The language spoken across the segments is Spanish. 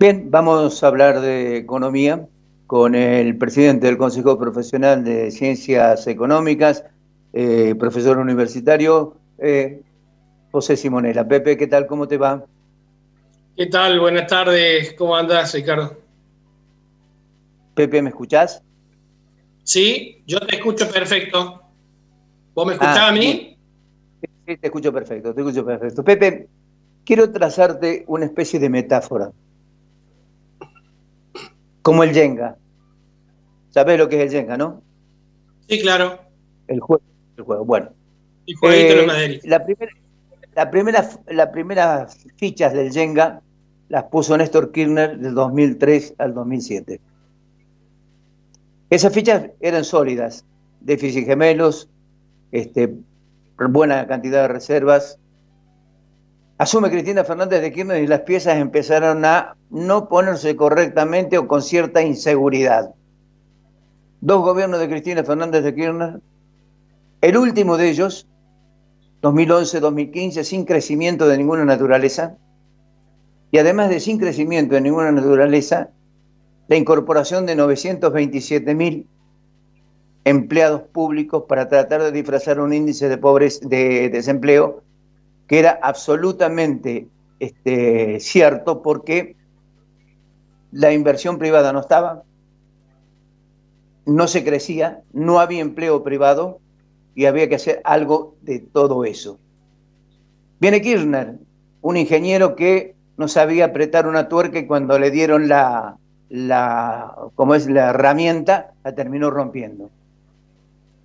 Bien, vamos a hablar de economía con el presidente del Consejo Profesional de Ciencias Económicas, profesor universitario, José Simonella. Pepe, ¿qué tal? ¿Cómo te va? ¿Qué tal? Buenas tardes. ¿Cómo andás, Ricardo? Pepe, ¿me escuchás? Sí, yo te escucho perfecto. ¿Vos me escuchás Ah, a bien. mí? Sí, te escucho perfecto, te escucho perfecto. Pepe, quiero trazarte una especie de metáfora, como el Jenga. ¿Sabés lo que es el Jenga, no? Sí, claro. El juego. El juego. Bueno, El jueguito de los eh, maderitas. la primera, las primeras fichas del Jenga las puso Néstor Kirchner del 2003 al 2007. Esas fichas eran sólidas, déficit gemelos, buena cantidad de reservas. Asume Cristina Fernández de Kirchner y las piezas empezaron a no ponerse correctamente o con cierta inseguridad. Dos gobiernos de Cristina Fernández de Kirchner, el último de ellos, 2011-2015, sin crecimiento de ninguna naturaleza, y además de sin crecimiento de ninguna naturaleza, la incorporación de 927.000 empleados públicos para tratar de disfrazar un índice de pobreza, de desempleo que era absolutamente cierto, porque la inversión privada no estaba, no se crecía, no había empleo privado y había que hacer algo de todo eso. Viene Kirchner, un ingeniero que no sabía apretar una tuerca y cuando le dieron la herramienta, la terminó rompiendo.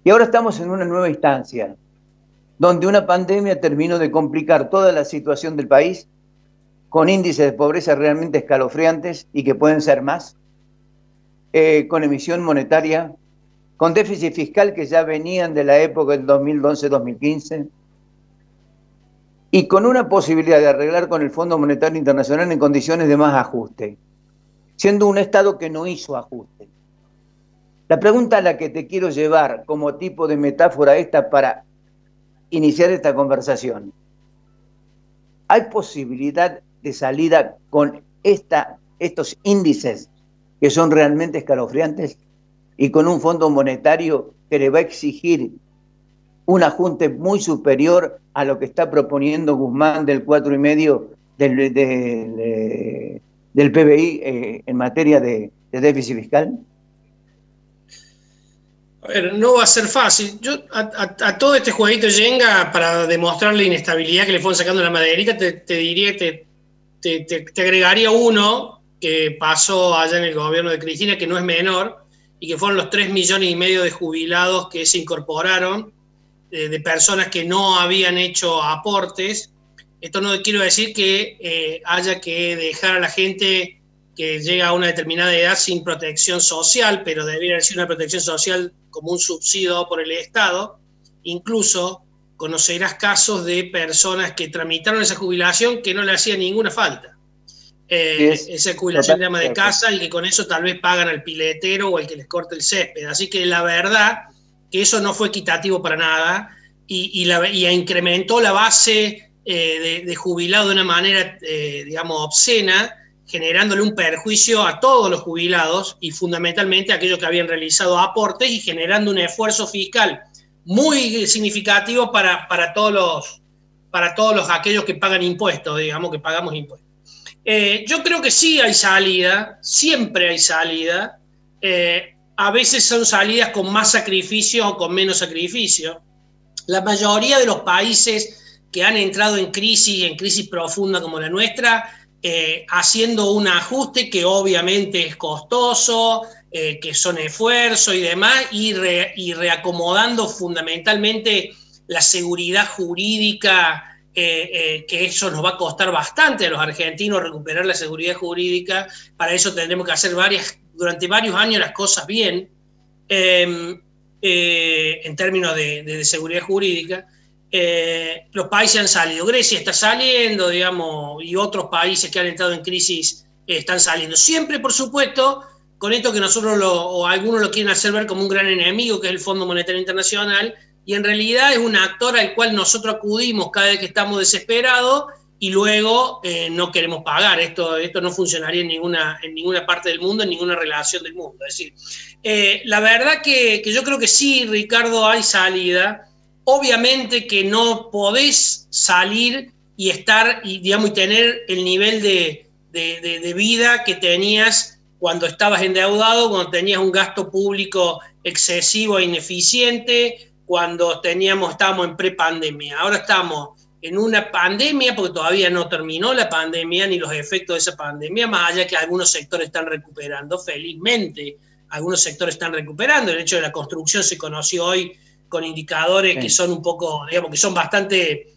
Y ahora estamos en una nueva instancia, donde una pandemia terminó de complicar toda la situación del país, con índices de pobreza realmente escalofriantes y que pueden ser más, con emisión monetaria, con déficit fiscal que ya venían de la época del 2011-2015, y con una posibilidad de arreglar con el Fondo Monetario Internacional en condiciones de más ajuste, siendo un Estado que no hizo ajuste. La pregunta a la que te quiero llevar como tipo de metáfora esta para iniciar esta conversación: ¿hay posibilidad de salida con estos índices que son realmente escalofriantes y con un Fondo Monetario que le va a exigir un ajuste muy superior a lo que está proponiendo Guzmán del 4,5% del PBI en materia de déficit fiscal? A ver, no va a ser fácil. Yo a todo este jueguito Jenga, para demostrar la inestabilidad que le fueron sacando la maderita, te diría, te agregaría uno que pasó allá en el gobierno de Cristina, que no es menor, y que fueron los 3,5 millones de jubilados que se incorporaron, de personas que no habían hecho aportes. Esto no quiero decir que haya que dejar a la gente que llega a una determinada edad sin protección social, pero debería ser una protección social como un subsidio por el Estado. Incluso conocerás casos de personas que tramitaron esa jubilación que no le hacía ninguna falta. Esa jubilación de ama de casa, y que con eso tal vez pagan al piletero o al que les corte el césped. Así que la verdad que eso no fue equitativo para nada y incrementó la base de jubilado de una manera, digamos, obscena, generándole un perjuicio a todos los jubilados y fundamentalmente a aquellos que habían realizado aportes, y generando un esfuerzo fiscal muy significativo para todos aquellos que pagan impuestos, digamos, que pagamos impuestos. Yo creo que sí hay salida, siempre hay salida. A veces son salidas con más sacrificio o con menos sacrificio. La mayoría de los países que han entrado en crisis profunda como la nuestra, haciendo un ajuste que obviamente es costoso, que son esfuerzos y demás, y reacomodando fundamentalmente la seguridad jurídica, que eso nos va a costar bastante a los argentinos recuperar la seguridad jurídica. Para eso tendremos que hacer durante varios años las cosas bien, en términos de seguridad jurídica. Los países han salido, Grecia está saliendo, digamos, y otros países que han entrado en crisis están saliendo. Siempre, por supuesto, con esto que nosotros o algunos lo quieren hacer ver como un gran enemigo, que es el Fondo Monetario Internacional, y en realidad es un actor al cual nosotros acudimos cada vez que estamos desesperados y luego no queremos pagar. Esto no funcionaría en ninguna parte del mundo, en ninguna relación del mundo. Es decir, la verdad que yo creo que sí, Ricardo, hay salida. Obviamente que no podés salir y estar y tener el nivel de vida que tenías cuando estabas endeudado, cuando tenías un gasto público excesivo e ineficiente, cuando estábamos en prepandemia. Ahora estamos en una pandemia, porque todavía no terminó la pandemia ni los efectos de esa pandemia, más allá que algunos sectores están recuperando, felizmente algunos sectores están recuperando. El hecho de la construcción se conoció hoy con indicadores que son un poco, que son bastante,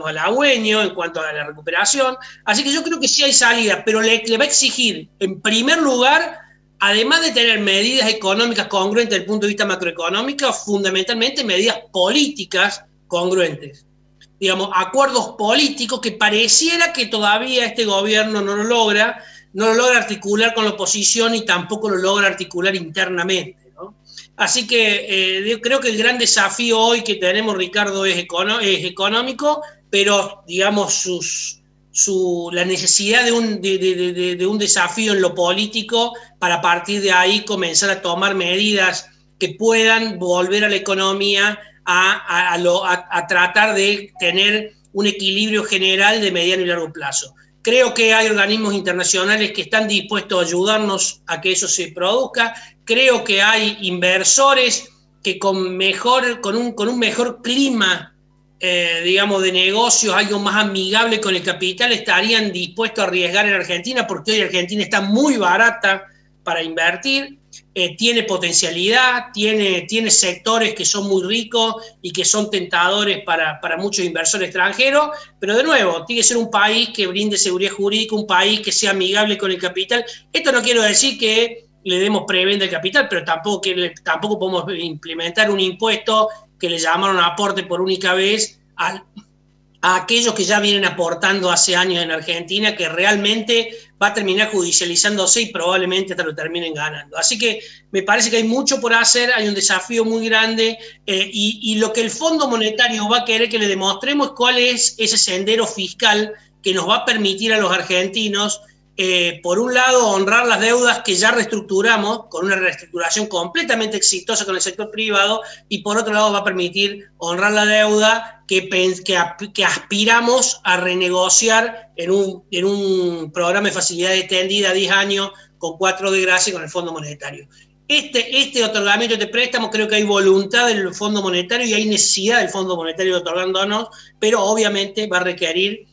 halagüeños en cuanto a la recuperación. Así que yo creo que sí hay salida, pero le va a exigir, en primer lugar, además de tener medidas económicas congruentes desde el punto de vista macroeconómico, fundamentalmente medidas políticas congruentes. Acuerdos políticos que pareciera que todavía este gobierno no lo logra articular con la oposición y tampoco lo logra articular internamente, ¿no? Así que yo creo que el gran desafío hoy que tenemos, Ricardo, es económico, pero la necesidad de un desafío en lo político para a partir de ahí comenzar a tomar medidas que puedan volver a la economía a tratar de tener un equilibrio general de mediano y largo plazo. Creo que hay organismos internacionales que están dispuestos a ayudarnos a que eso se produzca. Creo que hay inversores que con un mejor clima, de negocios, algo más amigable con el capital, estarían dispuestos a arriesgar en Argentina, porque hoy Argentina está muy barata para invertir. Tiene potencialidad, tiene sectores que son muy ricos y que son tentadores para muchos inversores extranjeros, pero de nuevo, tiene que ser un país que brinde seguridad jurídica, un país que sea amigable con el capital. Esto no quiero decir que le demos prebenda al capital, pero tampoco podemos implementar un impuesto que le llamaron aporte por única vez a aquellos que ya vienen aportando hace años en Argentina, que realmente va a terminar judicializándose y probablemente hasta lo terminen ganando. Así que me parece que hay mucho por hacer, hay un desafío muy grande, y lo que el Fondo Monetario va a querer que le demostremos es cuál es ese sendero fiscal que nos va a permitir a los argentinos, por un lado, honrar las deudas que ya reestructuramos, con una reestructuración completamente exitosa con el sector privado, y por otro lado va a permitir honrar la deuda que aspiramos a renegociar en un programa de facilidad extendida a 10 años con 4 de gracia con el Fondo Monetario. Este otorgamiento de préstamos, creo que hay voluntad del Fondo Monetario y hay necesidad del Fondo Monetario otorgándonos, pero obviamente va a requerir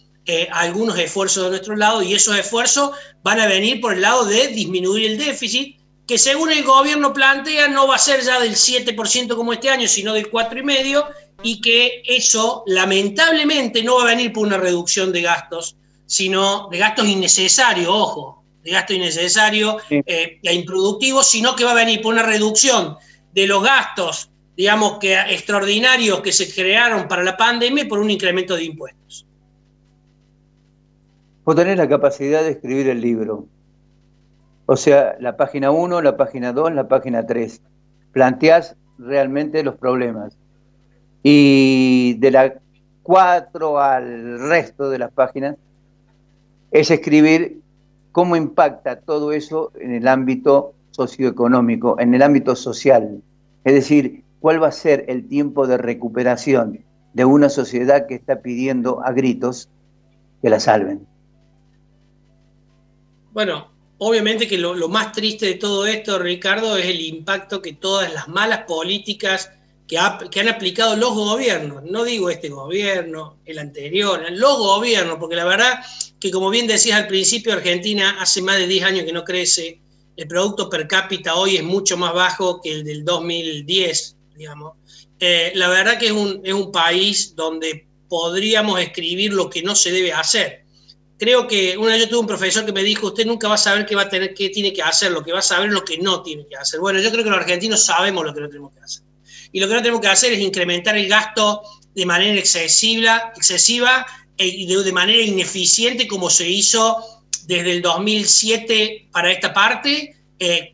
algunos esfuerzos de nuestro lado, y esos esfuerzos van a venir por el lado de disminuir el déficit, que según el gobierno plantea no va a ser ya del 7% como este año, sino del 4,5%, y que eso lamentablemente no va a venir por una reducción de gastos, sino de gastos innecesarios, ojo, de gastos innecesarios e improductivos, sino que va a venir por una reducción de los gastos, extraordinarios que se crearon para la pandemia, por un incremento de impuestos. Vos tenés la capacidad de escribir el libro. O sea, la página 1, la página 2, la página 3. Planteás realmente los problemas. Y de la 4 al resto de las páginas es escribir cómo impacta todo eso en el ámbito socioeconómico, en el ámbito social. Es decir, cuál va a ser el tiempo de recuperación de una sociedad que está pidiendo a gritos que la salven. Bueno, obviamente que lo más triste de todo esto, Ricardo, es el impacto que todas las malas políticas que han aplicado los gobiernos, no digo este gobierno, el anterior, los gobiernos, porque la verdad que, como bien decías al principio, Argentina hace más de 10 años que no crece, el producto per cápita hoy es mucho más bajo que el del 2010, digamos. La verdad que es un país donde podríamos escribir lo que no se debe hacer. Creo que una vez yo tuve un profesor que me dijo: usted nunca va a saber qué tiene que hacer, lo que va a saber es lo que no tiene que hacer. Bueno, yo creo que los argentinos sabemos lo que no tenemos que hacer. Y lo que no tenemos que hacer es incrementar el gasto de manera excesiva y de manera ineficiente, como se hizo desde el 2007 para esta parte,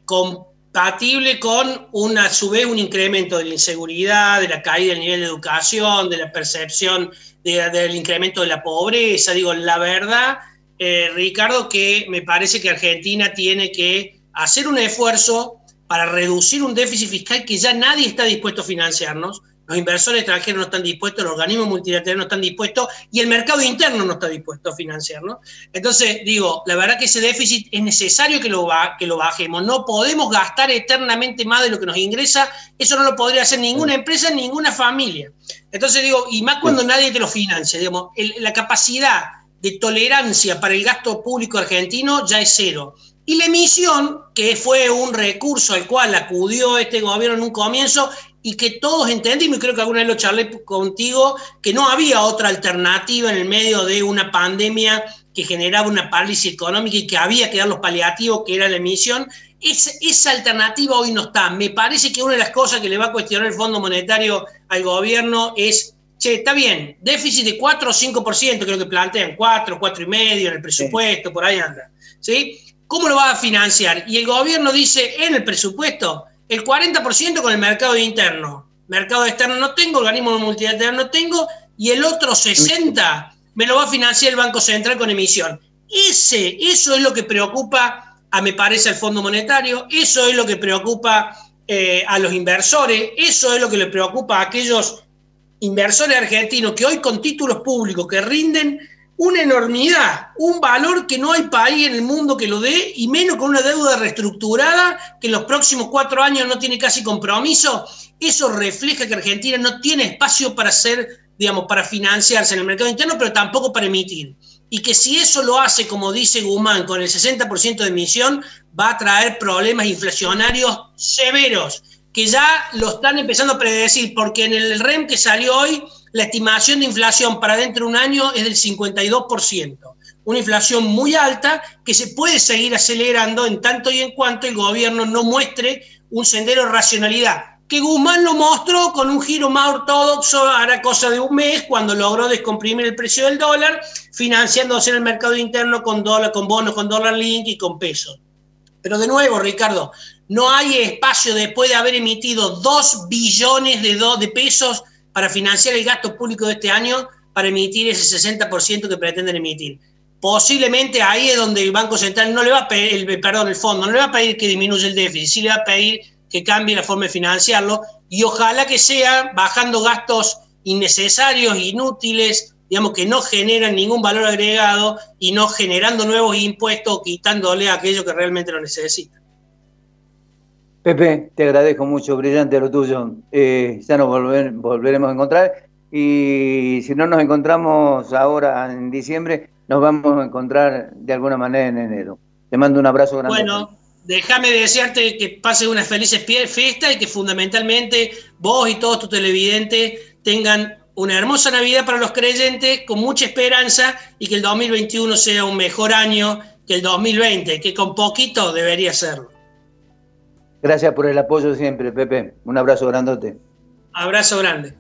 con compatible con a su vez un incremento de la inseguridad, de la caída del nivel de educación, de la percepción del incremento de la pobreza. Digo, la verdad, Ricardo, que me parece que Argentina tiene que hacer un esfuerzo para reducir un déficit fiscal que ya nadie está dispuesto a financiarnos. Los inversores extranjeros no están dispuestos, los organismos multilaterales no están dispuestos y el mercado interno no está dispuesto a financiarnos. Entonces, digo, la verdad que ese déficit es necesario que lo bajemos. No podemos gastar eternamente más de lo que nos ingresa. Eso no lo podría hacer ninguna empresa, ninguna familia. Entonces, digo, y más cuando nadie te lo financia. Digamos, la capacidad de tolerancia para el gasto público argentino ya es cero. Y la emisión, que fue un recurso al cual acudió este gobierno en un comienzo y que todos entendimos, y creo que alguna vez lo charlé contigo, que no había otra alternativa en el medio de una pandemia que generaba una parálisis económica y que había que dar los paliativos, que era la emisión. Esa alternativa hoy no está. Me parece que una de las cosas que le va a cuestionar el Fondo Monetario al gobierno es, che, está bien, déficit de 4 o 5%, creo que plantean, 4, 4,5% en el presupuesto, por ahí anda, ¿sí? ¿Cómo lo va a financiar? Y el gobierno dice en el presupuesto, el 40% con el mercado interno. Mercado externo no tengo, organismo multilateral no tengo, y el otro 60% me lo va a financiar el Banco Central con emisión. Eso es lo que preocupa, me parece, al Fondo Monetario, eso es lo que preocupa a los inversores, eso es lo que le preocupa a aquellos inversores argentinos que hoy con títulos públicos que rinden una enormidad, un valor que no hay país en el mundo que lo dé, y menos con una deuda reestructurada que en los próximos 4 años no tiene casi compromiso. Eso refleja que Argentina no tiene espacio para hacer, digamos, para financiarse en el mercado interno, pero tampoco para emitir. Y que si eso lo hace, como dice Guzmán, con el 60% de emisión, va a traer problemas inflacionarios severos, que ya lo están empezando a predecir, porque en el REM que salió hoy, la estimación de inflación para dentro de un año es del 52%. Una inflación muy alta que se puede seguir acelerando en tanto y en cuanto el gobierno no muestre un sendero de racionalidad, que Guzmán lo mostró con un giro más ortodoxo, hará cosa de un mes, cuando logró descomprimir el precio del dólar, financiándose en el mercado interno con bonos, con dólar link y con pesos. Pero de nuevo, Ricardo, no hay espacio después de haber emitido 2 billones de pesos para financiar el gasto público de este año, para emitir ese 60% que pretenden emitir. Posiblemente ahí es donde el Banco Central no le va a pedir, el fondo no le va a pedir que disminuya el déficit, sí le va a pedir que cambie la forma de financiarlo, y ojalá que sea bajando gastos innecesarios, inútiles, digamos, que no generan ningún valor agregado, y no generando nuevos impuestos, quitándole a aquellos que realmente lo necesitan. Pepe, te agradezco mucho, brillante lo tuyo. Ya nos volveremos a encontrar, y si no nos encontramos ahora en diciembre, nos vamos a encontrar de alguna manera en enero. Te mando un abrazo grande. Bueno, déjame desearte que pases unas felices fiestas y que fundamentalmente vos y todos tus televidentes tengan una hermosa Navidad para los creyentes, con mucha esperanza, y que el 2021 sea un mejor año que el 2020, que con poquito debería serlo. Gracias por el apoyo siempre, Pepe. Un abrazo grandote. Abrazo grande.